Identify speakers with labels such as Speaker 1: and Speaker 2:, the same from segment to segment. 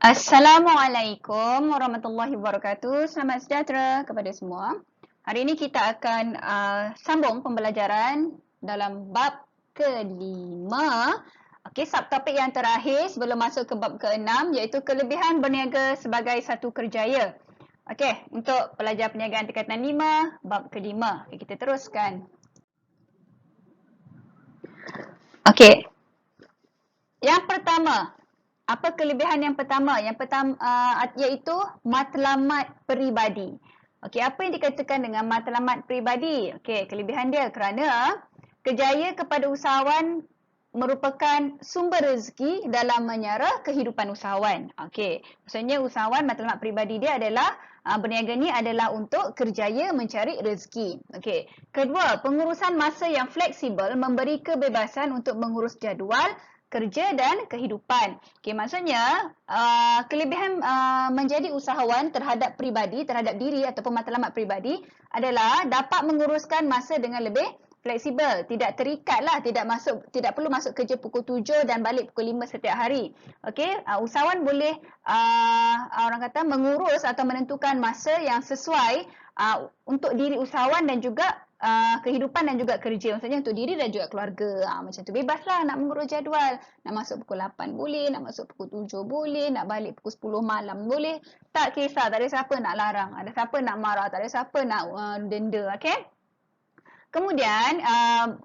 Speaker 1: Assalamualaikum warahmatullahi wabarakatuh. Selamat sejahtera kepada semua. Hari ini kita akan sambung pembelajaran dalam bab kelima. Okey, subtopik yang terakhir sebelum masuk ke bab keenam iaitu kelebihan berniaga sebagai satu kerjaya. Okey, untuk pelajar perniagaan tingkatan 5, bab kelima. Okay, kita teruskan. Okey. Yang pertama, apa kelebihan yang pertama? Yang pertama iaitu matlamat peribadi. Okey, apa yang dikatakan dengan matlamat peribadi? Okey, kelebihan dia kerana kerjaya kepada usahawan merupakan sumber rezeki dalam menyara kehidupan usahawan. Okey, maksudnya usahawan matlamat peribadi dia adalah berniaga ni adalah untuk kerjaya mencari rezeki. Okey. Kedua, pengurusan masa yang fleksibel memberi kebebasan untuk mengurus jadual kerja dan kehidupan. Okey, maksudnya kelebihan menjadi usahawan terhadap peribadi, terhadap diri ataupun matlamat peribadi adalah dapat menguruskan masa dengan lebih fleksibel, tidak terikatlah, tidak perlu masuk kerja pukul 7 dan balik pukul 5 setiap hari. Okey, usahawan boleh orang kata mengurus atau menentukan masa yang sesuai untuk diri usahawan dan juga kehidupan dan juga kerja. Maksudnya untuk diri dan juga keluarga. Macam tu bebaslah nak mengurus jadual. Nak masuk pukul 8 boleh, nak masuk pukul 7 boleh, nak balik pukul 10 malam boleh. Tak kisah, tak ada siapa nak larang. Ada siapa nak marah, tak ada siapa nak denda. Okey? Kemudian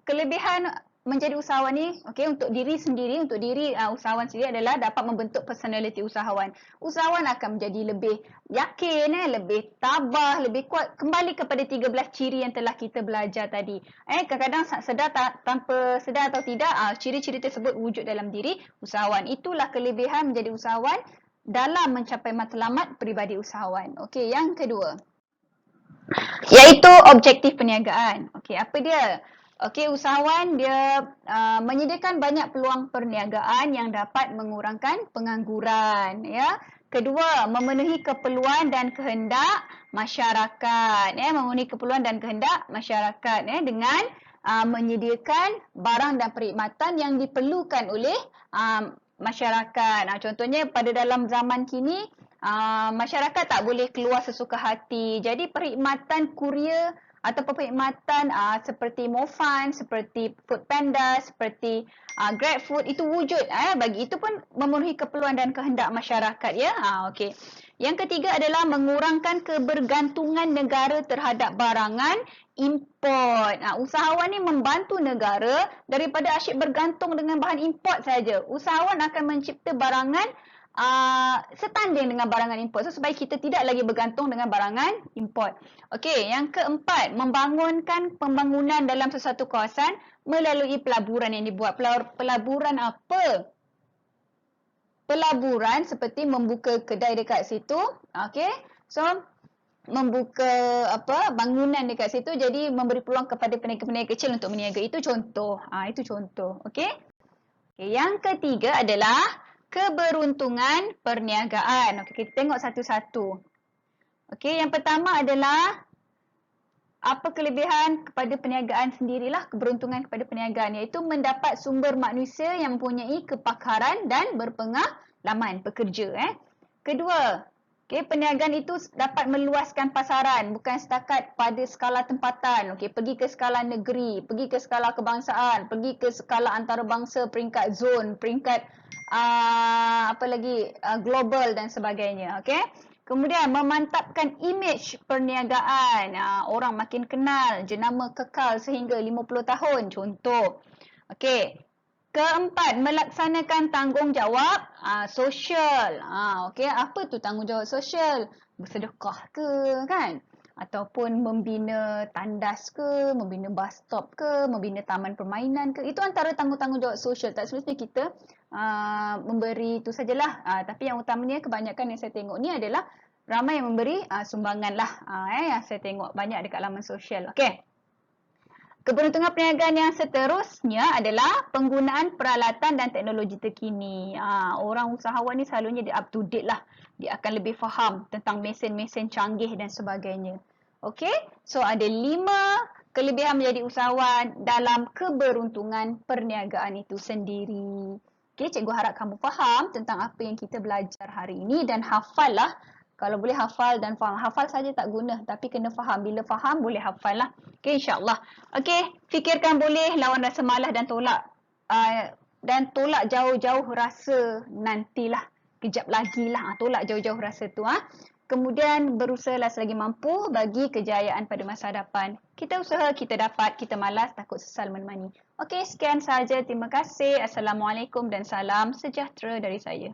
Speaker 1: kelebihan menjadi usahawan ni, okey, untuk diri sendiri, untuk diri usahawan sendiri adalah dapat membentuk personality usahawan. Usahawan akan menjadi lebih yakin, lebih tabah, lebih kuat, kembali kepada 13 ciri yang telah kita belajar tadi. Kadang-kadang sedar tanpa sedar atau tidak, ciri-ciri tersebut wujud dalam diri usahawan. Itulah kelebihan menjadi usahawan dalam mencapai matlamat peribadi usahawan. Okey, yang kedua, iaitu objektif perniagaan. Okey, apa dia? Okey, usahawan dia menyediakan banyak peluang perniagaan yang dapat mengurangkan pengangguran, ya. Kedua, memenuhi keperluan dan kehendak masyarakat, ya, memenuhi keperluan dan kehendak masyarakat, ya, dengan menyediakan barang dan perkhidmatan yang diperlukan oleh masyarakat. Contohnya pada dalam zaman kini masyarakat tak boleh keluar sesuka hati. Jadi perkhidmatan kurier atau perkhidmatan seperti Mofan, seperti Foodpanda, seperti GrabFood itu wujud. Bagi itu pun memenuhi keperluan dan kehendak masyarakat, ya. Okey. Yang ketiga adalah mengurangkan kebergantungan negara terhadap barangan import. Usahawan ni membantu negara daripada asyik bergantung dengan bahan import saja. Usahawan akan mencipta barangan setanding dengan barangan import. So, supaya kita tidak lagi bergantung dengan barangan import. Okey, yang keempat, membangunkan pembangunan dalam sesuatu kawasan melalui pelaburan yang dibuat. Pelaburan apa? Pelaburan seperti membuka kedai dekat situ. Okey, so membuka bangunan dekat situ, jadi memberi peluang kepada peniaga-peniaga kecil untuk berniaga. Itu contoh. Itu contoh. Okey. Okay, yang ketiga adalah keberuntungan perniagaan. Okey, kita tengok satu-satu. Okey, yang pertama adalah apa kelebihan kepada perniagaan sendirilah, keberuntungan kepada perniagaan, iaitu mendapat sumber manusia yang mempunyai kepakaran dan berpengalaman bekerja. Kedua, perniagaan itu dapat meluaskan pasaran, bukan setakat pada skala tempatan. Pergi ke skala negeri, pergi ke skala kebangsaan, pergi ke skala antarabangsa, peringkat zon, peringkat global dan sebagainya. Kemudian memantapkan imej perniagaan. Orang makin kenal, jenama kekal sehingga 50 tahun, contoh. Keempat, melaksanakan tanggungjawab sosial. Apa tu tanggungjawab sosial? Bersedekah ke, kan? Ataupun membina tandas ke, membina bus stop ke, membina taman permainan ke. Itu antara tanggungjawab sosial. Tak semestinya kita memberi itu sajalah. Tapi yang utamanya kebanyakan yang saya tengok ni adalah ramai yang memberi sumbangan lah. Yang saya tengok banyak dekat laman sosial. Okey. Keberuntungan perniagaan yang seterusnya adalah penggunaan peralatan dan teknologi terkini. Orang usahawan ni selalunya dia up to date lah. Dia akan lebih faham tentang mesin-mesin canggih dan sebagainya. Okey, so ada 5 kelebihan menjadi usahawan dalam keberuntungan perniagaan itu sendiri. Okey, cikgu harap kamu faham tentang apa yang kita belajar hari ini dan hafal lah. Kalau boleh hafal dan faham. Hafal saja tak guna tapi kena faham. Bila faham boleh hafal lah. Okey, insyaAllah. Okey, fikirkan boleh lawan rasa malas dan tolak. Dan tolak jauh-jauh rasa nantilah. Kejap lagi lah. Tolak jauh-jauh rasa tu. Kemudian berusahalah selagi mampu bagi kejayaan pada masa hadapan. Kita usaha, kita dapat, kita malas, takut sesal menemani. Okey, sekian sahaja. Terima kasih. Assalamualaikum dan salam sejahtera dari saya.